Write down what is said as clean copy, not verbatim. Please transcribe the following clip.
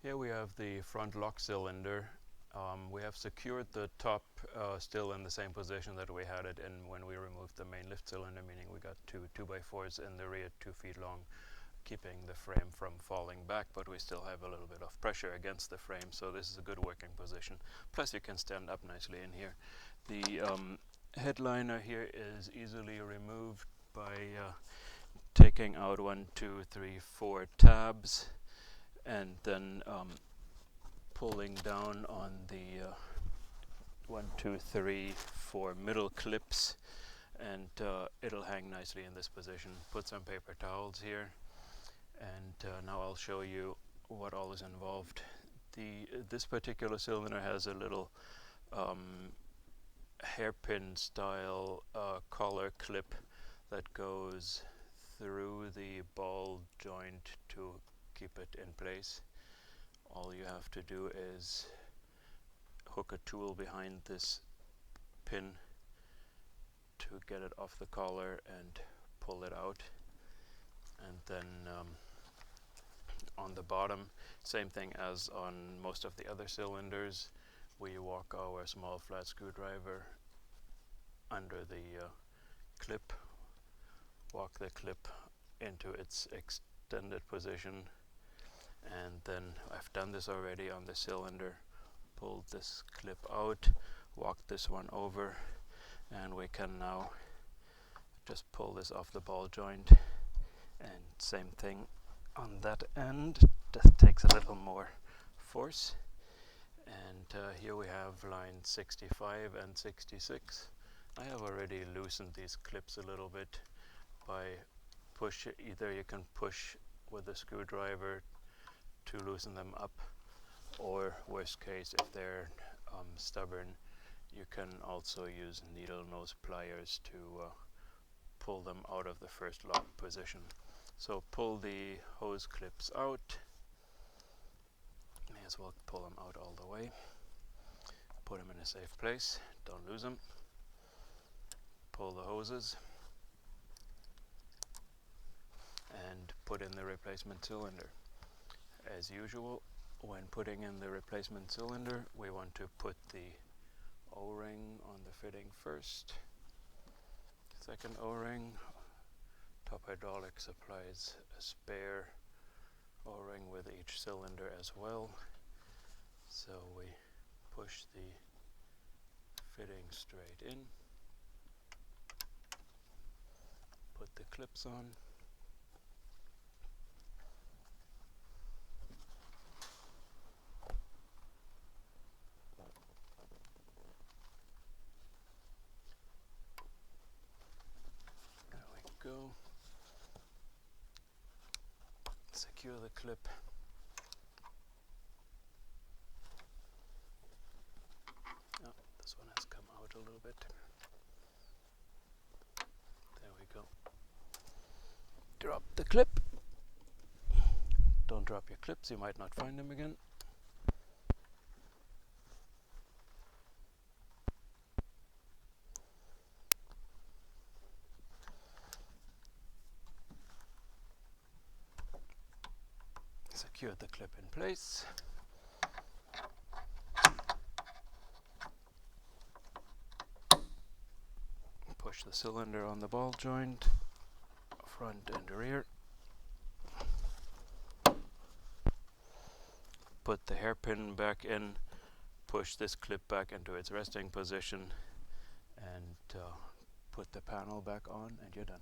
Here we have the front lock cylinder. We have secured the top still in the same position that we had it in when we removed the main lift cylinder, meaning we got two 2x4s in the rear, 2 feet long, keeping the frame from falling back, but we still have a little bit of pressure against the frame, so this is a good working position. Plus you can stand up nicely in here. The headliner here is easily removed by taking out 1, 2, 3, 4 tabs and then pulling down on the 1, 2, 3, 4 middle clips, and it'll hang nicely in this position. Put some paper towels here, and now I'll show you what all is involved. This particular cylinder has a little hairpin style collar clip that goes through the ball joint to keep it in place. All you have to do is hook a tool behind this pin to get it off the collar and pull it out. And then on the bottom, same thing as on most of the other cylinders, we walk our small flat screwdriver under the clip, walk the clip into its extended position, and then I've done this already on the cylinder, pulled this clip out, walked this one over, and we can now just pull this off the ball joint. And same thing on that end, that takes a little more force. And here we have line 65 and 66. I have already loosened these clips a little bit by either you can push with a screwdriver to loosen them up, or worst case, if they're stubborn, you can also use needle nose pliers to pull them out of the first lock position. So pull the hose clips out. May as well pull them out all the way. Put them in a safe place, don't lose them. Pull the hoses and put in the replacement cylinder. As usual, when putting in the replacement cylinder, we want to put the O-ring on the fitting first. Second O-ring. Top Hydraulic supplies a spare O-ring with each cylinder as well. So we push the fitting straight in, put the clips on, there we go. Secure the clip. Oh, this one has come out a little bit. There we go. Drop the clip. Don't drop your clips, you might not find them again. Secure the clip in place. Push the cylinder on the ball joint, front and rear. Put the hairpin back in, push this clip back into its resting position, and put the panel back on, and you're done.